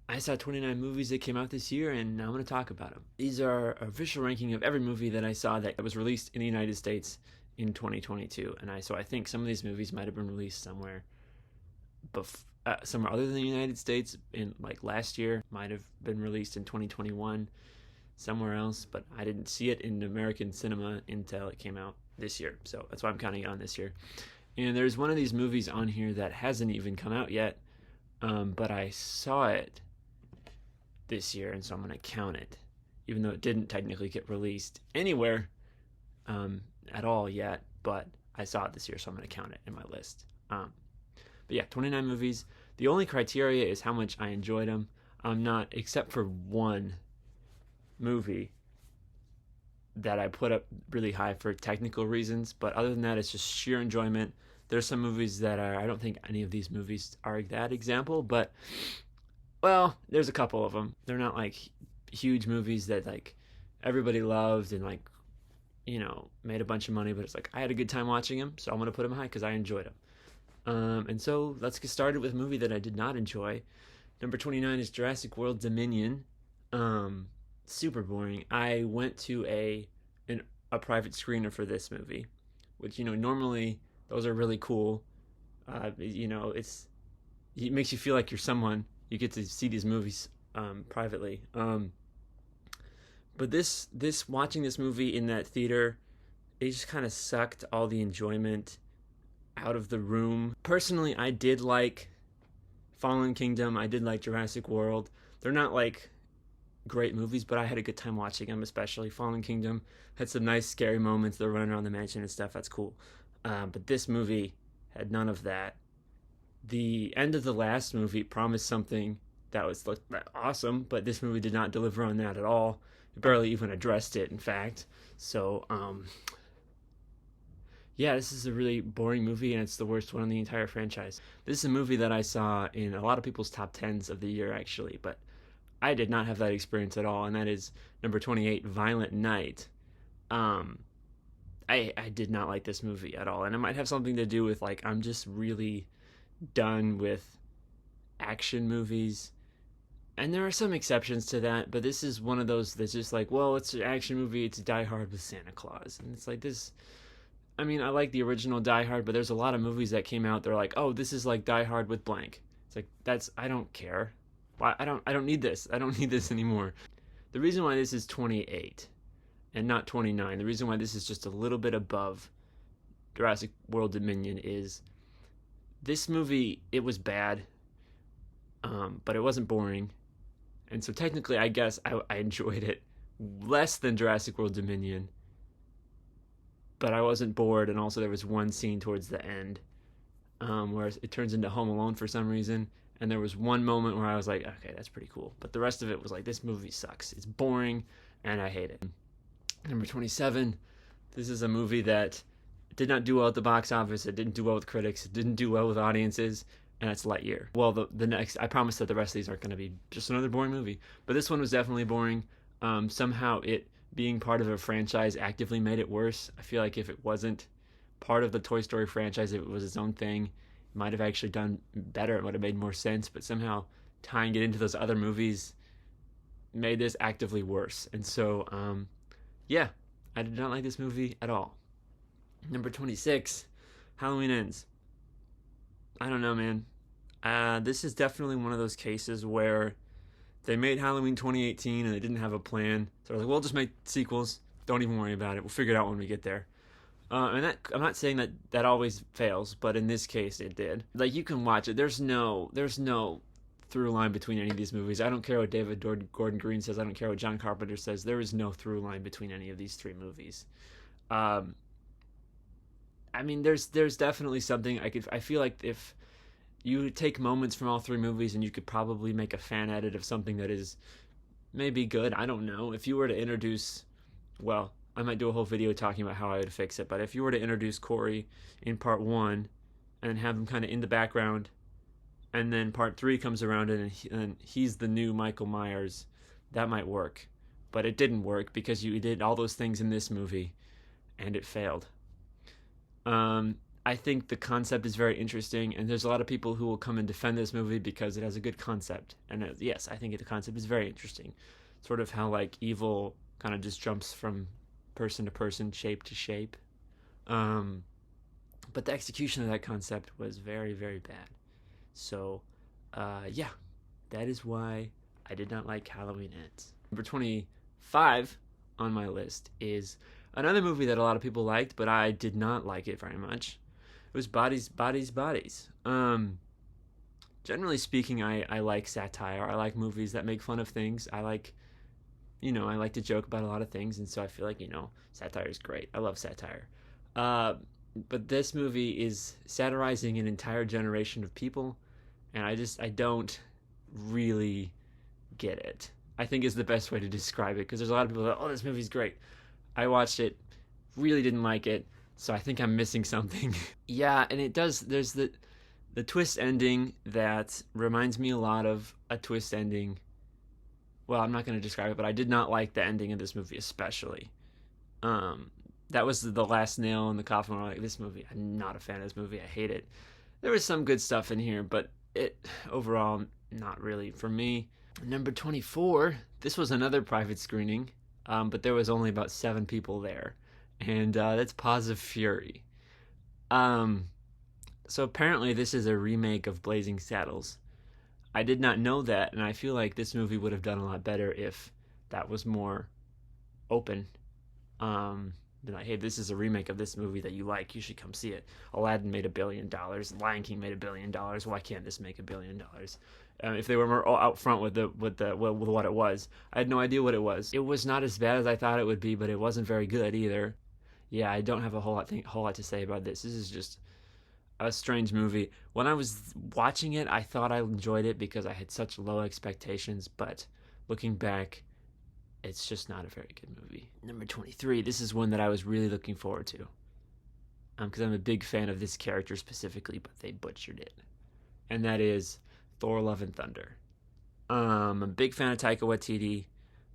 I saw 29 movies that came out this year, and now I'm going to talk about them. These are an official ranking of every movie that I saw that was released in the United States in 2022. And so I think some of these movies might have been released somewhere other than the United States in like last year, might have been released in 2021 somewhere else, but I didn't see it in American cinema until it came out this year. So that's why I'm counting it on this year. And there's one of these movies on here that hasn't even come out yet, but I saw it this year, and so I'm going to count it, even though it didn't technically get released anywhere at all yet, but I saw it this year, so I'm going to count it in my list. But yeah, 29 movies. The only criteria is how much I enjoyed them. I'm not, except for one movie that I put up really high for technical reasons, but other than that, it's just sheer enjoyment. There's some movies that I don't think any of these movies are that example, but well, there's a couple of them. They're not like huge movies that like everybody loved and like, made a bunch of money, but it's like I had a good time watching them, so I'm gonna put them high because I enjoyed them. And so let's get started with a movie that I did not enjoy. Number 29 is Jurassic World Dominion. Super boring. I went to a private screener for this movie, which normally those are really cool. It makes you feel like you're someone. You get to see these movies privately. But this watching this movie in that theater, it just kind of sucked all the enjoyment out of the room. Personally, I did like Fallen Kingdom. I did like Jurassic World. They're not like great movies, but I had a good time watching them, especially Fallen Kingdom. Had some nice scary moments. They're running around the mansion and stuff. That's cool. But this movie had none of that. The end of the last movie promised something that was awesome, but this movie did not deliver on that at all. It barely even addressed it, in fact. So, yeah, this is a really boring movie, and it's the worst one in the entire franchise. This is a movie that I saw in a lot of people's top 10s of the year, actually, but I did not have that experience at all, and that is number 28, Violent Night. I did not like this movie at all, and it might have something to do with, like, I'm just really done with action movies. And there are some exceptions to that, but this is one of those that's just like, well, it's an action movie, it's Die Hard with Santa Claus. And it's like this, I mean, I like the original Die Hard, but there's a lot of movies that came out, they're like, oh, this is like Die Hard with blank. It's like, I don't care. Why I don't need this. I don't need this anymore. The reason why this is 28 and not 29, the reason why this is just a little bit above Jurassic World Dominion is this movie, it was bad, but it wasn't boring. And so technically, I guess I enjoyed it less than Jurassic World Dominion, but I wasn't bored. And also there was one scene towards the end where it turns into Home Alone for some reason. And there was one moment where I was like, okay, that's pretty cool. But the rest of it was like, this movie sucks. It's boring, and I hate it. Number 27, this is a movie that did not do well at the box office. It didn't do well with critics. It didn't do well with audiences. And it's Lightyear. Well, the next, I promise that the rest of these aren't going to be just another boring movie. But this one was definitely boring. Somehow it being part of a franchise actively made it worse. I feel like if it wasn't part of the Toy Story franchise, if it was its own thing, it might have actually done better. It would have made more sense. But somehow tying it into those other movies made this actively worse. And so, yeah, I did not like this movie at all. Number 26, Halloween Ends. I don't know, man. This is definitely one of those cases where they made Halloween 2018 and they didn't have a plan. So they're like, we'll just make sequels. Don't even worry about it. We'll figure it out when we get there. And that, I'm not saying that always fails, but in this case it did. Like, you can watch it. There's no through line between any of these movies. I don't care what David Gordon Green says. I don't care what John Carpenter says. There is no through line between any of these three movies. I mean, there's definitely something I feel like if you take moments from all three movies and you could probably make a fan edit of something that is maybe good. I don't know. If you were to introduce, well, I might do a whole video talking about how I would fix it, but if you were to introduce Corey in part 1 and have him kind of in the background, and then part 3 comes around and he's the new Michael Myers, that might work. But it didn't work because you did all those things in this movie and it failed. I think the concept is very interesting, and there's a lot of people who will come and defend this movie because it has a good concept. And yes, I think the concept is very interesting. Sort of how like evil kind of just jumps from person to person, shape to shape. Um, but the execution of that concept was very, very bad. So, yeah, that is why I did not like Halloween Ends. Number 25 on my list is another movie that a lot of people liked, but I did not like it very much. It was Bodies, Bodies, Bodies. Generally speaking, I like satire. I like movies that make fun of things. I like to joke about a lot of things, and so I feel like, satire is great. I love satire. Uh, but this movie is satirizing an entire generation of people, and I don't really get it. I think is the best way to describe it, because there's a lot of people that, oh, this movie's great. I watched it, really didn't like it, so I think I'm missing something. Yeah, and it does. There's the twist ending that reminds me a lot of a twist ending. Well, I'm not going to describe it, but I did not like the ending of this movie especially. That was the last nail in the coffin. Where I'm like, this movie, I'm not a fan of this movie. I hate it. There was some good stuff in here, but it overall not really for me. Number 24. This was another private screening, but there was only about 7 people there, and that's Paws of Fury. So apparently this is a remake of Blazing Saddles. I did not know that, and I feel like this movie would have done a lot better if that was more open. Be like, hey, this is a remake of this movie that you like. You should come see it. Aladdin made $1 billion. Lion King made $1 billion. Why can't this make $1 billion? If they were more out front with what it was, I had no idea what it was. It was not as bad as I thought it would be, but it wasn't very good either. Yeah, I don't have a whole lot to say about this. This is just a strange movie. When I was watching it, I thought I enjoyed it because I had such low expectations, but looking back, it's just not a very good movie. Number 23, this is one that I was really looking forward to. Because I'm a big fan of this character specifically, but they butchered it. And that is Thor Love and Thunder. I'm a big fan of Taika Waititi.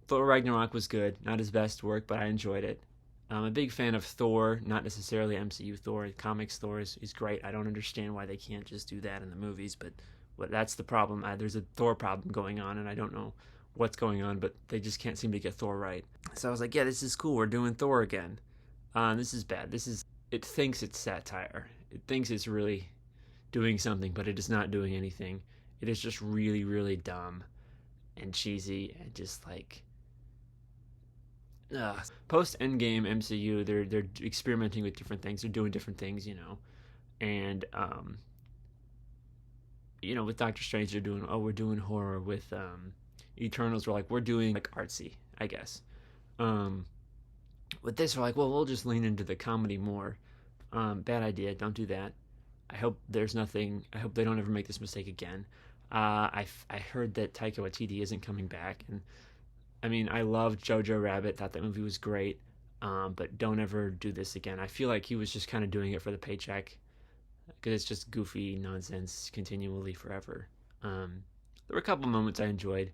Thor Ragnarok was good. Not his best work, but I enjoyed it. I'm a big fan of Thor, not necessarily MCU Thor. Comics Thor is great. I don't understand why they can't just do that in the movies, but that's the problem. There's a Thor problem going on, and I don't know what's going on, but they just can't seem to get Thor right. So I was like, yeah, this is cool. We're doing Thor again. This is bad. It thinks it's satire. It thinks it's really doing something, but it is not doing anything. It is just really, really dumb and cheesy and just like... Post Endgame MCU, they're experimenting with different things. They're doing different things, and with Doctor Strange, we're doing horror. With Eternals, we're doing like artsy, I guess. With this, we're like, well, we'll just lean into the comedy more. Bad idea. Don't do that. I hope they don't ever make this mistake again. I heard that Taika Waititi isn't coming back, and I mean, I loved Jojo Rabbit, thought that movie was great, but don't ever do this again. I feel like he was just kind of doing it for the paycheck, because it's just goofy nonsense continually forever. There were a couple moments I enjoyed.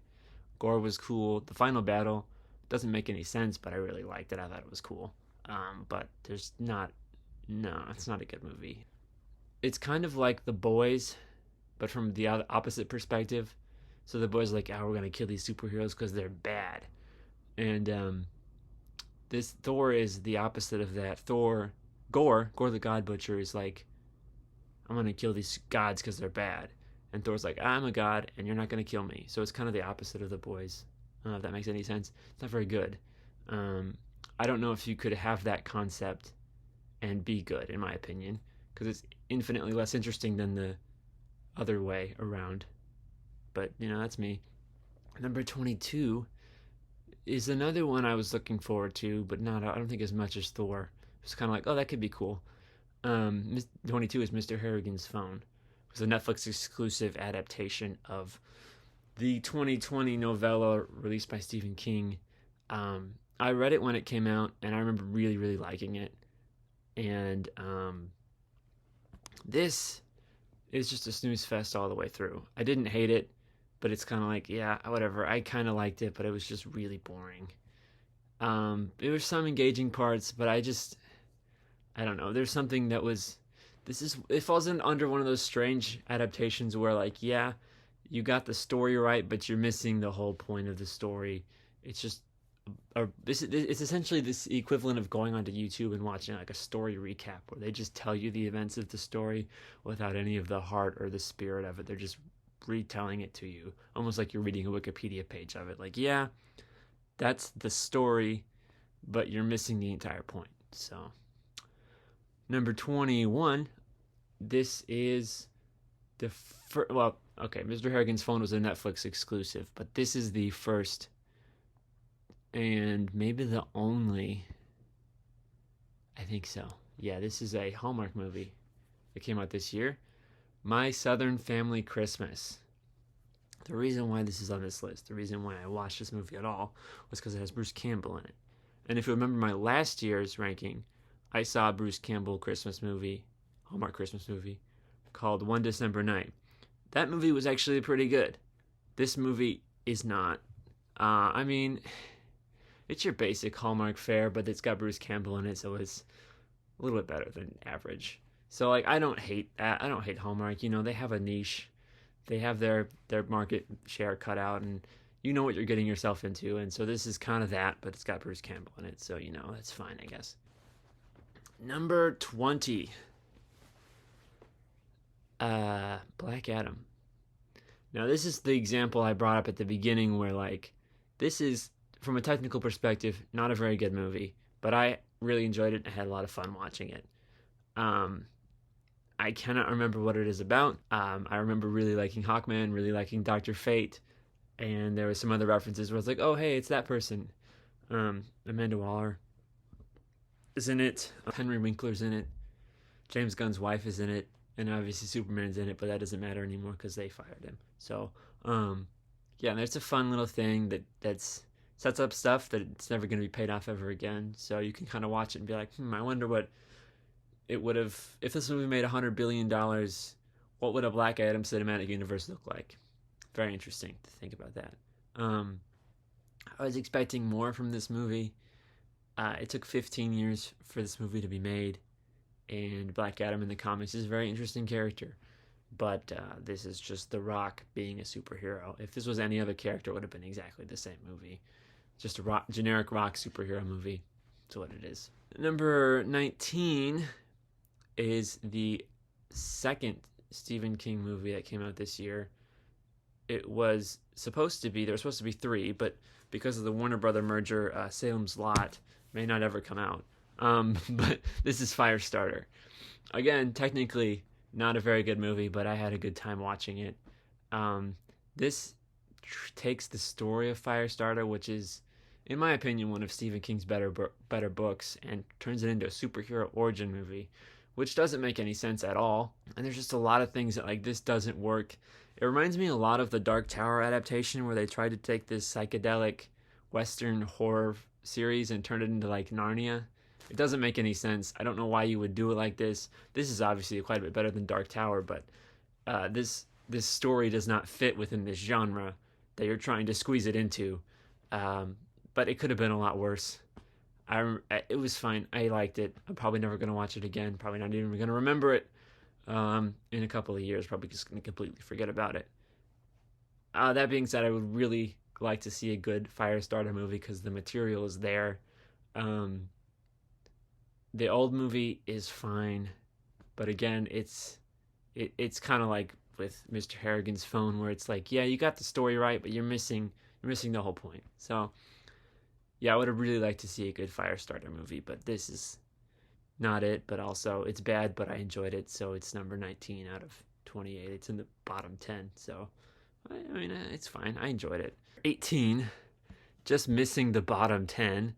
Gore was cool. The final battle doesn't make any sense, but I really liked it. I thought it was cool. But it's not a good movie. It's kind of like The Boys, but from the opposite perspective. So the boys are like, we're going to kill these superheroes because they're bad. And this Thor is the opposite of that. Gore the God Butcher is like, I'm going to kill these gods because they're bad. And Thor's like, I'm a god and you're not going to kill me. So it's kind of the opposite of The Boys. I don't know if that makes any sense. It's not very good. I don't know if you could have that concept and be good, in my opinion. Because it's infinitely less interesting than the other way around. But, that's me. Number 22 is another one I was looking forward to, but I don't think as much as Thor. It's kind of like, oh, that could be cool. 22 is Mr. Harrigan's Phone. It was a Netflix exclusive adaptation of the 2020 novella released by Stephen King. I read it when it came out, and I remember really, really liking it. And this is just a snooze fest all the way through. I didn't hate it, but it's kind of like, yeah, whatever. I kind of liked it, but it was just really boring. There were some engaging parts, but I don't know. There's something that was... it falls in under one of those strange adaptations where, like, yeah, you got the story right, but you're missing the whole point of the story. It's just it's essentially this equivalent of going onto YouTube and watching like a story recap where they just tell you the events of the story without any of the heart or the spirit of it. They're just retelling it to you, almost like you're reading a Wikipedia page of it. Like, yeah, that's the story, but you're missing the entire point. So, number 21, this is the first. Well, okay, Mr. Harrigan's Phone was a Netflix exclusive, but this is the first and maybe the only. I think so. Yeah, this is a Hallmark movie that came out this year. My Southern Family Christmas. The reason why this is on this list, the reason why I watched this movie at all, was because it has Bruce Campbell in it. And if you remember my last year's ranking, I saw a Bruce Campbell Christmas movie, Hallmark Christmas movie, called One December Night. That movie was actually pretty good. This movie is not. I mean, it's your basic Hallmark fare, but it's got Bruce Campbell in it, so it's a little bit better than average. So, like, I don't hate that. I don't hate Hallmark. You know, they have a niche. They have their market share cut out, and you know what you're getting yourself into. And so this is kind of that, but it's got Bruce Campbell in it, so, you know, that's fine, I guess. Number 20. Black Adam. Now, this is the example I brought up at the beginning where, like, this is, from a technical perspective, not a very good movie, but I really enjoyed it and had a lot of fun watching it. I cannot remember what it is about. I remember really liking Hawkman, really liking Dr. Fate, and there was some other references where I was like, oh, hey, it's that person. Amanda Waller is in it. Henry Winkler's in it. James Gunn's wife is in it. And obviously Superman's in it, but that doesn't matter anymore because they fired him. So, yeah, there's a fun little thing that's sets up stuff that it's never going to be paid off ever again. So you can kind of watch it and be like, I wonder what it would have, if this movie made $100 billion, what would a Black Adam cinematic universe look like? Very interesting to think about that. I was expecting more from this movie. It took 15 years for this movie to be made. And Black Adam in the comics is a very interesting character. But this is just The Rock being a superhero. If this was any other character, it would have been exactly the same movie. Just a generic Rock superhero movie. That's what it is. Number 19 is the second Stephen King movie that came out this year. It was supposed to be, there were supposed to be 3, but because of the Warner Brother merger, Salem's Lot may not ever come out. But this is Firestarter. Again, technically not a very good movie, but I had a good time watching it. This takes the story of Firestarter, which is, in my opinion, one of Stephen King's better books, and turns it into a superhero origin movie, which doesn't make any sense at all. And there's just a lot of things that, like, this doesn't work. It reminds me a lot of the Dark Tower adaptation, where they tried to take this psychedelic Western horror series and turn it into, like, Narnia. It doesn't make any sense. I don't know why you would do it like this. This is obviously quite a bit better than Dark Tower, but this story does not fit within this genre that you're trying to squeeze it into. But it could have been a lot worse. It was fine. I liked it. I'm probably never going to watch it again. Probably not even going to remember it in a couple of years. Probably just going to completely forget about it. That being said, I would really like to see a good Firestarter movie because the material is there. The old movie is fine, but again, it's kind of like with Mr. Harrigan's Phone, where it's like, yeah, you got the story right, but you're missing the whole point. So, yeah, I would have really liked to see a good Firestarter movie, but this is not it. But also, it's bad, but I enjoyed it, so it's number 19 out of 28. It's in the bottom 10, so I mean, it's fine. I enjoyed it. 18, just missing the bottom 10.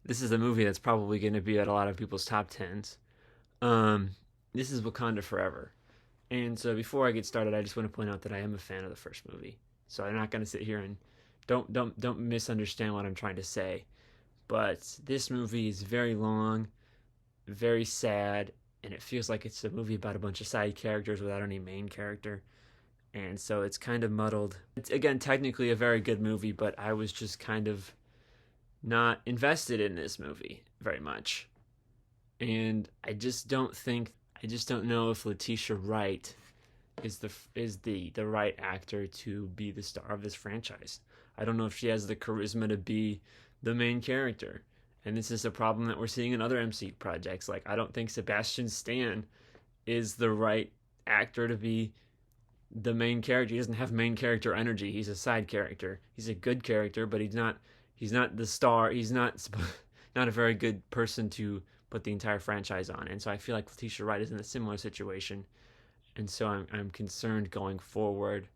This is a movie that's probably going to be at a lot of people's top 10s. This is Wakanda Forever. And so before I get started, I just want to point out that I am a fan of the first movie. So I'm not going to sit here and don't misunderstand what I'm trying to say. But this movie is very long, very sad, and it feels like it's a movie about a bunch of side characters without any main character. And so it's kind of muddled. It's, again, technically a very good movie, but I was just kind of not invested in this movie very much. And I just don't think I just don't know if Letitia Wright is the right actor to be the star of this franchise. I don't know if she has the charisma to be the main character. And this is a problem that we're seeing in other MCU projects. Like, I don't think Sebastian Stan is the right actor to be the main character. He doesn't have main character energy. He's a side character. He's a good character, but he's not the star. He's not not a very good person to put the entire franchise on. And so I feel like Letitia Wright is in a similar situation. And so I'm concerned going forward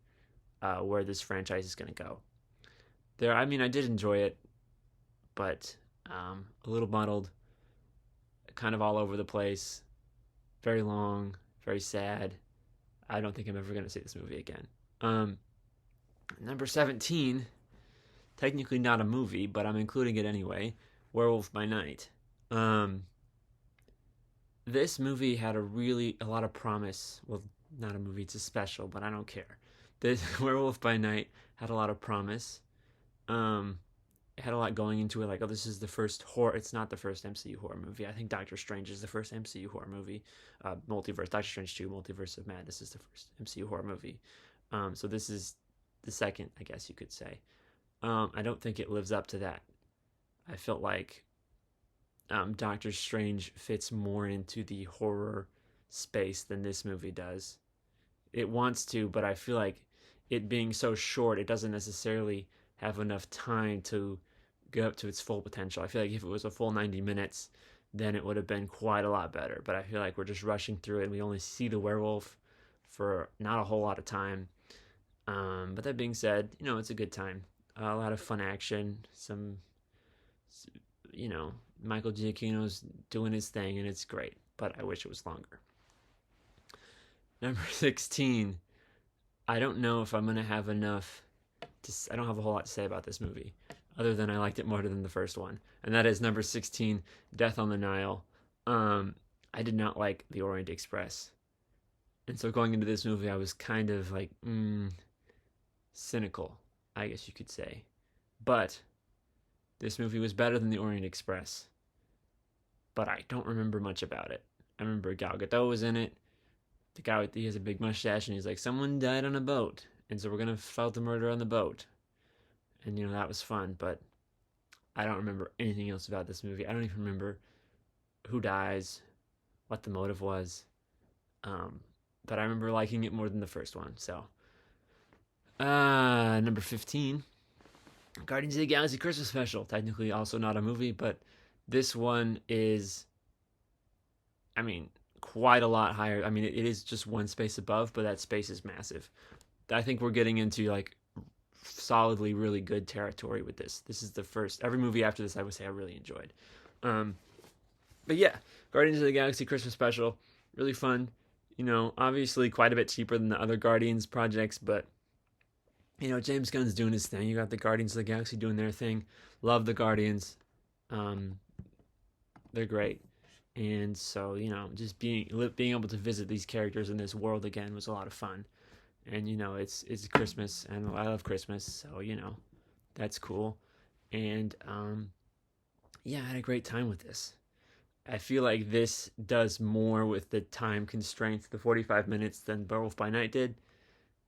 where this franchise is going to go. I mean, I did enjoy it, but a little muddled, kind of all over the place, very long, very sad. I don't think I'm ever going to see this movie again. Number 17, technically not a movie, but I'm including it anyway, Werewolf by Night. This movie had a lot of promise. Well, not a movie, it's a special, but I don't care. This Werewolf by Night had a lot of promise. It had a lot going into it, like, oh, this is the first horror. It's not the first MCU horror movie. I think Doctor Strange is the first MCU horror movie. Multiverse, Doctor Strange 2, Multiverse of Madness is the first MCU horror movie. So this is the second, I guess you could say. I don't think it lives up to that. I felt like Doctor Strange fits more into the horror space than this movie does. It wants to, but I feel like it being so short, it doesn't necessarily have enough time to get up to its full potential. I feel like if it was a full 90 minutes, then it would have been quite a lot better. But I feel like we're just rushing through it, and we only see the werewolf for not a whole lot of time. But that being said, it's a good time. A lot of fun action, some, Michael Giacchino's doing his thing, and it's great. But I wish it was longer. Number 16, I don't know if I'm going to have enough I don't have a whole lot to say about this movie, other than I liked it more than the first one. And that is number 16, Death on the Nile. I did not like The Orient Express. And so going into this movie, I was kind of like, cynical, I guess you could say. But this movie was better than The Orient Express. But I don't remember much about it. I remember Gal Gadot was in it. The guy, he has a big mustache, and he's like, someone died on a boat. And so we're going to file the murder on the boat. And, that was fun. But I don't remember anything else about this movie. I don't even remember who dies, what the motive was. But I remember liking it more than the first one. So, number 15, Guardians of the Galaxy Christmas Special. Technically also not a movie, but this one is, quite a lot higher. it is just one space above, but that space is massive. I think we're getting into, like, solidly really good territory with this. This is the first. Every movie after this, I would say I really enjoyed. But yeah, Guardians of the Galaxy Christmas Special, really fun. Obviously quite a bit cheaper than the other Guardians projects, but, James Gunn's doing his thing. You got the Guardians of the Galaxy doing their thing. Love the Guardians. They're great. And so, just being able to visit these characters in this world again was a lot of fun. And, it's Christmas, and I love Christmas, so, that's cool. And, I had a great time with this. I feel like this does more with the time constraints, the 45 minutes, than Werewolf by Night did.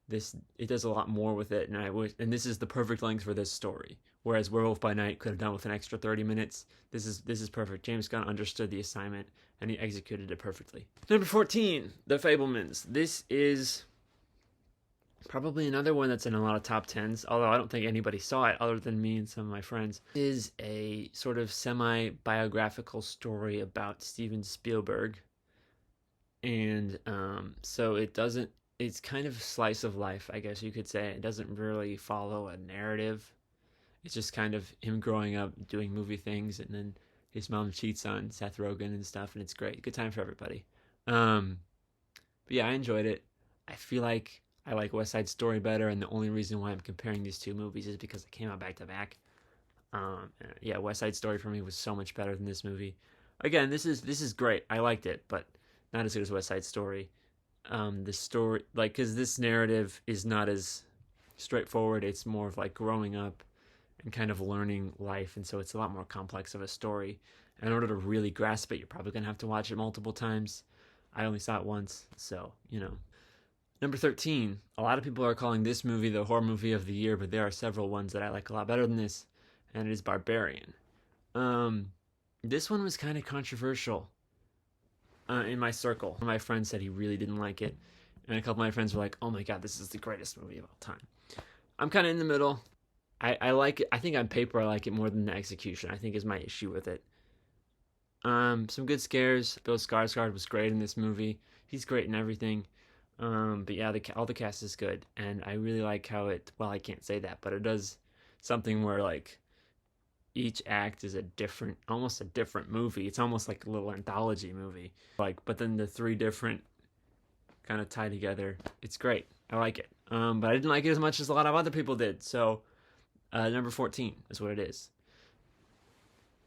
It does a lot more with it, and this is the perfect length for this story. Whereas Werewolf by Night could have done with an extra 30 minutes. This is perfect. James Gunn understood the assignment, and he executed it perfectly. Number 14, The Fabelmans. This is probably another one that's in a lot of top 10s, although I don't think anybody saw it other than me and some of my friends. It is a sort of semi-biographical story about Steven Spielberg. And so it's kind of slice of life, I guess you could say. It doesn't really follow a narrative. It's just kind of him growing up, doing movie things, and then his mom cheats on Seth Rogen and stuff, and it's great. Good time for everybody. But yeah, I enjoyed it. I feel like I like West Side Story better, and the only reason why I'm comparing these two movies is because they came out back to back. Yeah, West Side Story for me was so much better than this movie. Again, this is great. I liked it, but not as good as West Side Story. The story, because this narrative is not as straightforward. It's more of like growing up and kind of learning life, and so it's a lot more complex of a story. And in order to really grasp it, you're probably gonna have to watch it multiple times. I only saw it once, so, you know. Number 13. A lot of people are calling this movie the horror movie of the year, but there are several ones that I like a lot better than this, and it is Barbarian. Um, this one was kind of controversial in my circle. One of my friends said he really didn't like it, and a couple of my friends were like, "Oh my god, this is the greatest movie of all time." I'm kind of in the middle. I like it. I think on paper I like it more than the execution, I think, is my issue with it. Some good scares. Bill Skarsgård was great in this movie. He's great in everything. But yeah, all the cast is good, and I really like how it. Well, I can't say that, but it does something where like each act is a different, almost a different movie. It's almost like a little anthology movie. Like, but then the three different kind of tie together. It's great. I like it. But I didn't like it as much as a lot of other people did. So, number 14 is what it is.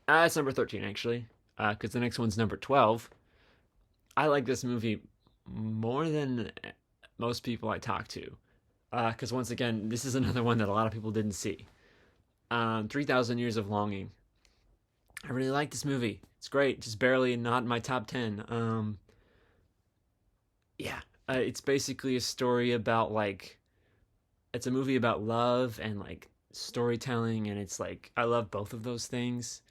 It's number 13 actually, because the next one's number 12. I like this movie more than most people I talk to, because once again, this is another one that a lot of people didn't see. 3,000 Years of Longing. I really like this movie. It's great, just barely not in my top 10. Yeah, it's basically a story about like, it's a movie about love and like storytelling, and it's like I love both of those things,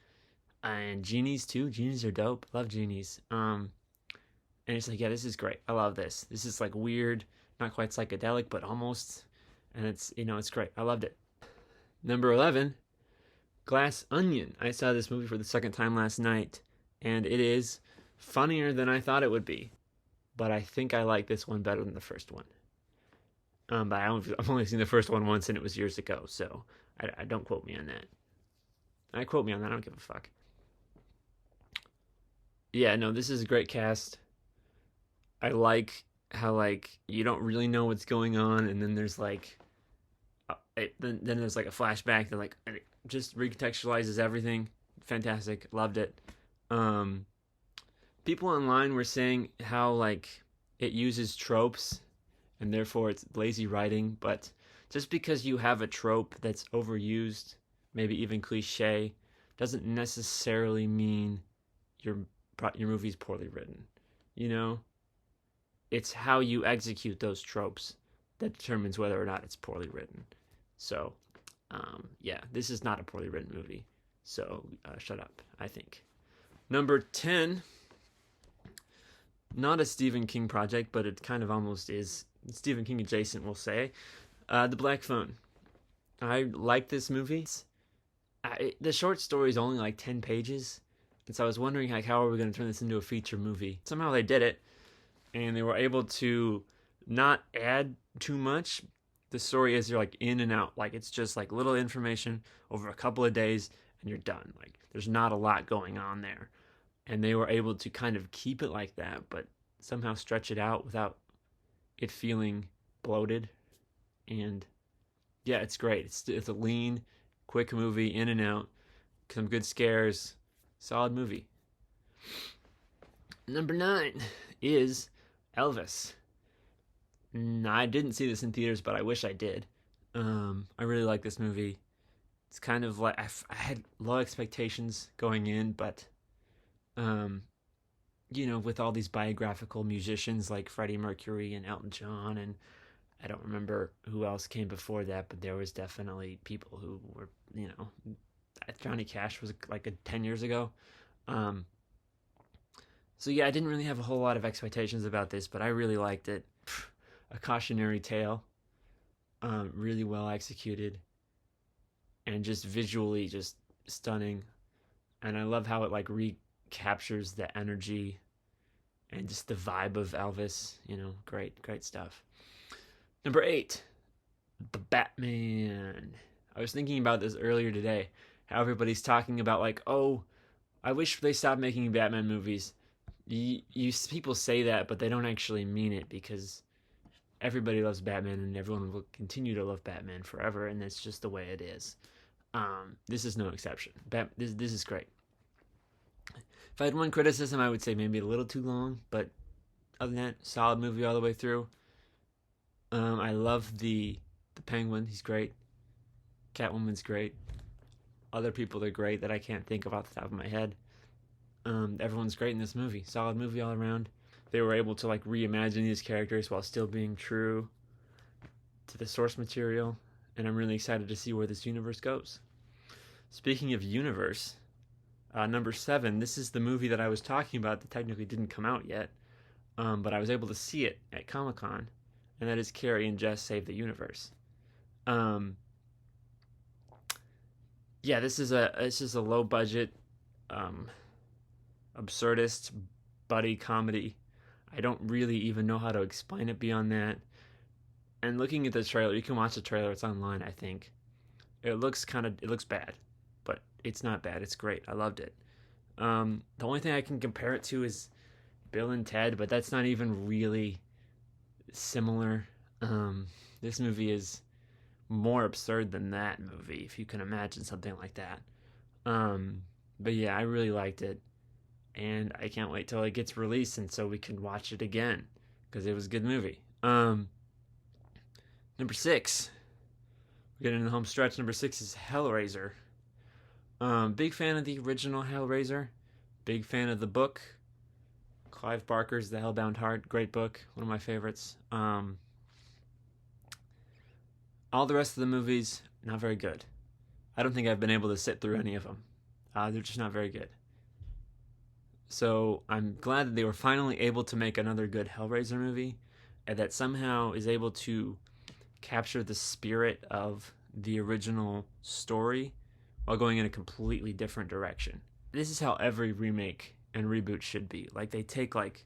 and genies too. Genies are dope. Love genies. And it's like, yeah, this is great. I love this. This is like weird, not quite psychedelic, but almost. And it's, you know, it's great. I loved it. Number 11, Glass Onion. I saw this movie for the second time last night, and it is funnier than I thought it would be. But I think I like this one better than the first one. But I've only seen the first one once, and it was years ago, so I don't quote me on that. I quote me on that. I don't give a fuck. Yeah, no, this is a great cast. I like how like you don't really know what's going on, and then there's like, then there's like a flashback that like just recontextualizes everything. Fantastic, loved it. Um, People online were saying how like it uses tropes, and therefore it's lazy writing. But just because you have a trope that's overused, maybe even cliche, doesn't necessarily mean your movie's poorly written. You know. It's how you execute those tropes that determines whether or not it's poorly written. So, yeah, this is not a poorly written movie. So, shut up, I think. Number 10, not a Stephen King project, but it kind of almost is. Stephen King adjacent, we'll say. The Black Phone. I like this movie. The short story is only like 10 pages. And so I was wondering, like, how are we going to turn this into a feature movie? Somehow they did it. And they were able to not add too much. The story is you're like in and out. Like it's just like little information over a couple of days and you're done. Like there's not a lot going on there. And they were able to kind of keep it like that, but somehow stretch it out without it feeling bloated. And yeah, it's great. It's a lean, quick movie, in and out. Some good scares. Solid movie. Number 9 is Elvis. I didn't see this in theaters, but I wish I did. I really like this movie. It's kind of like I had low expectations going in, but you know, with all these biographical musicians like Freddie Mercury and Elton John, and I don't remember who else came before that, but there was definitely people who were, you know, Johnny Cash was like 10 years ago. So yeah, I didn't really have a whole lot of expectations about this, but I really liked it. A cautionary tale, really well executed, and just visually just stunning. And I love how it like recaptures the energy and just the vibe of Elvis. You know, great stuff. Number 8, The Batman. I was thinking about this earlier today. How everybody's talking about like, oh, I wish they stopped making Batman movies. People say that, but they don't actually mean it, because everybody loves Batman and everyone will continue to love Batman forever, and that's just the way it is. This is no exception. This is great. If I had one criticism, I would say maybe a little too long, but other than that, solid movie all the way through. I love the Penguin. He's great. Catwoman's great. Other people are great that I can't think of off the top of my head. Everyone's great in this movie. Solid movie all around. they were able to like reimagine these characters while still being true to the source material, and I'm really excited to see where this universe goes. Speaking of universe, number 7, this is the movie that I was talking about that technically didn't come out yet, but I was able to see it at Comic-Con, and that is Carrie and Jess Save the Universe. Yeah, it's just a low budget, absurdist buddy comedy. I don't really even know how to explain it beyond that. And looking at the trailer, you can watch the trailer. It's online, I think. It looks bad, but it's not bad. It's great. I loved it. The only thing I can compare it to is Bill and Ted, but that's not even really similar. This movie is more absurd than that movie, if you can imagine something like that. But yeah, I really liked it, and I can't wait till it gets released and so we can watch it again, because it was a good movie. Number 6, we're getting in the home stretch. Number 6 is Hellraiser. Big fan of the original Hellraiser. Big fan of the book. Clive Barker's The Hellbound Heart. Great book. One of my favorites. All the rest of the movies, not very good. I don't think I've been able to sit through any of them. They're just not very good. So I'm glad that they were finally able to make another good Hellraiser movie, and that somehow is able to capture the spirit of the original story while going in a completely different direction. This is how every remake and reboot should be. Like, they take like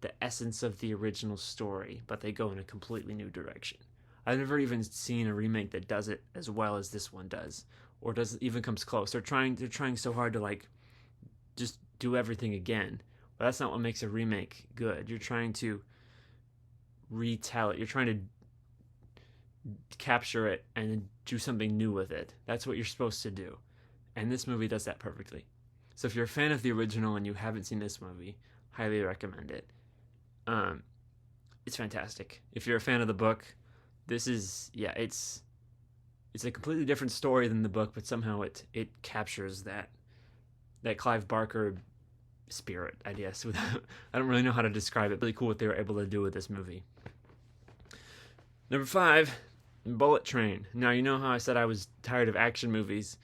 the essence of the original story, but they go in a completely new direction. I've never even seen a remake that does it as well as this one does, or doesn't even comes close. They're trying so hard to like just do everything again, but that's not what makes a remake good. You're trying to retell it. You're trying to capture it and do something new with it. That's what you're supposed to do, and this movie does that perfectly. So if you're a fan of the original and you haven't seen this movie, highly recommend it. It's fantastic. If you're a fan of the book, this is, yeah, it's a completely different story than the book, but somehow it captures that Clive Barker spirit, I guess. I don't really know how to describe it. Really cool what they were able to do with this movie. Number 5, Bullet Train. Now, you know how I said I was tired of action movies.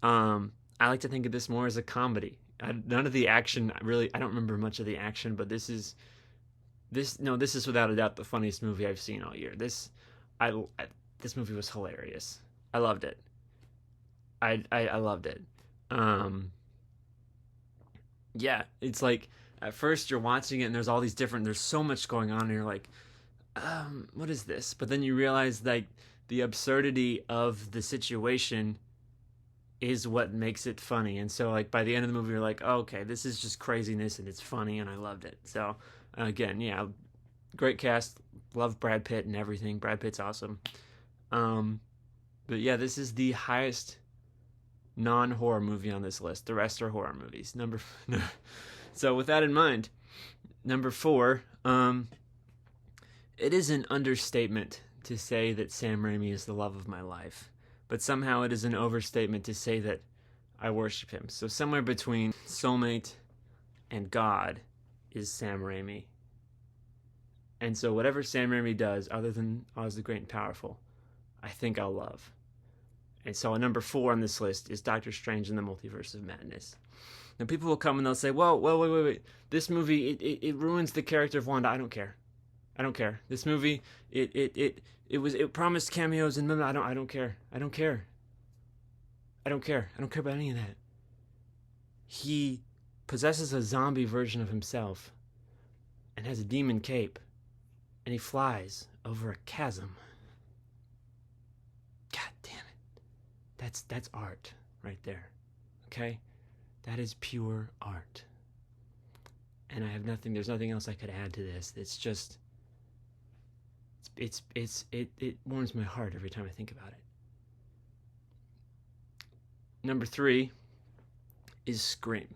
I like to think of this more as a comedy. None of the action, really, I don't remember much of the action, but this is without a doubt the funniest movie I've seen all year. This movie was hilarious. I loved it. I loved it. Yeah, it's like at first you're watching it and there's so much going on and you're like, what is this? But then you realize like the absurdity of the situation is what makes it funny. And so like by the end of the movie you're like, oh, okay, this is just craziness and it's funny and I loved it. So again, yeah, great cast. Love Brad Pitt and everything. Brad Pitt's awesome. But yeah, this is the highest non-horror movie on this list. The rest are horror movies. So with that in mind, number 4, it is an understatement to say that Sam Raimi is the love of my life, but somehow it is an overstatement to say that I worship him. So somewhere between soulmate and God is Sam Raimi. And so whatever Sam Raimi does, other than Oz the Great and Powerful, I think I'll love. And so number 4 on this list is Doctor Strange in the Multiverse of Madness. Now people will come and they'll say, well, wait. This movie, it ruins the character of Wanda. I don't care. This movie, it promised cameos and I don't care. I don't care about any of that. He possesses a zombie version of himself and has a demon cape, and he flies over a chasm. God damn it. That's art right there. Okay? That is pure art. And there's nothing else I could add to this. It's just it warms my heart every time I think about it. Number 3 is Scream.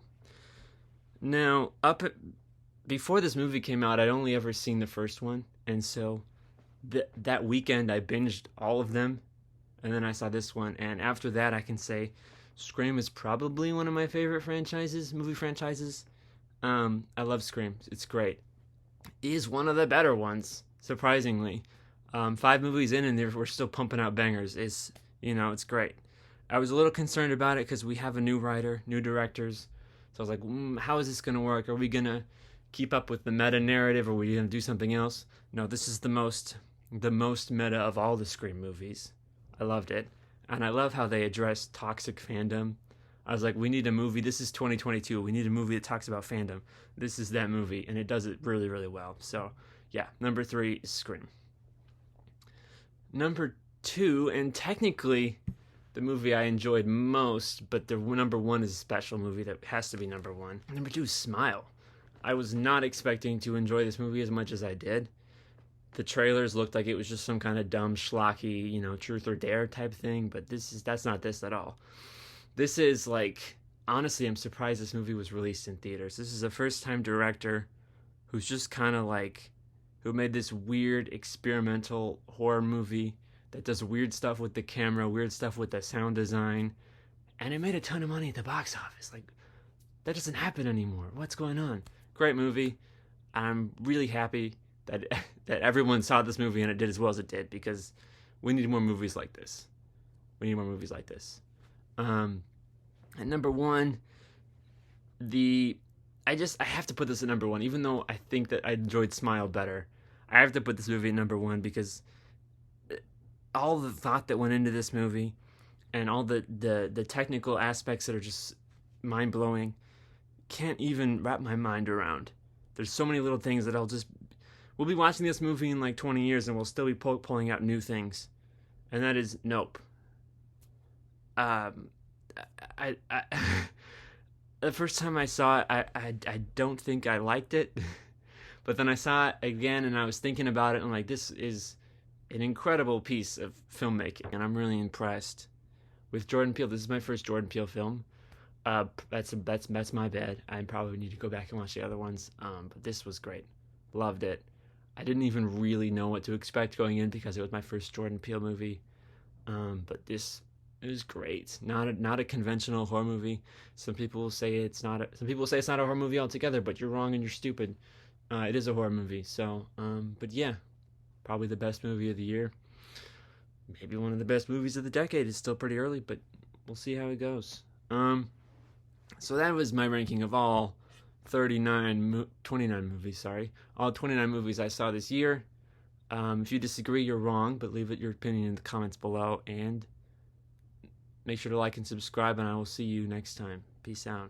Now, before this movie came out, I'd only ever seen the first one, and so that weekend I binged all of them, and then I saw this one, and after that I can say Scream is probably one of my favorite movie franchises. I love Scream. It's great. is one of the better ones, surprisingly. 5 movies in and we're still pumping out bangers. It's great. I was a little concerned about it because we have a new writer, new directors. So I was like, how is this going to work? Are we going to keep up with the meta narrative, or are we going to do something else? No, this is the most meta of all the Scream movies. I loved it. And I love how they address toxic fandom. I was like, we need a movie. This is 2022. We need a movie that talks about fandom. This is that movie, and it does it really, really well. So, yeah, number 3 is Scream. Number 2, and technically the movie I enjoyed most, but the number 1 is a special movie that has to be number 1. Number 2 is Smile. I was not expecting to enjoy this movie as much as I did. The trailers looked like it was just some kind of dumb, schlocky, truth or dare type thing, but that's not this at all. This is like, honestly, I'm surprised this movie was released in theaters. This is a first-time director who's just kind of like, who made this weird experimental horror movie that does weird stuff with the camera, weird stuff with the sound design, and it made a ton of money at the box office. Like, that doesn't happen anymore. What's going on? Great movie. I'm really happy that everyone saw this movie and it did as well as it did, because we need more movies like this. At number 1, I have to put this at number 1, even though I think that I enjoyed Smile better. I have to put this movie at number 1 because all the thought that went into this movie and all the technical aspects that are just mind-blowing, can't even wrap my mind around. There's so many little things that we'll be watching this movie in like 20 years and we'll still be pulling out new things. And that is Nope. I the first time I saw it, I don't think I liked it. But then I saw it again and I was thinking about it and like, this is an incredible piece of filmmaking, and I'm really impressed with Jordan Peele. This is my first Jordan Peele film. That's my bad. I probably need to go back and watch the other ones. But this was great. Loved it. I didn't even really know what to expect going in because it was my first Jordan Peele movie. But it was great. Not a conventional horror movie. Some people say it's not a horror movie altogether, but you're wrong and you're stupid. It is a horror movie. So, but yeah, probably the best movie of the year. Maybe one of the best movies of the decade. It's still pretty early, but we'll see how it goes. So that was my ranking of all 29 movies, all 29 movies I saw this year. If you disagree, you're wrong, but leave your opinion in the comments below, and make sure to like and subscribe, and I will see you next time. Peace out.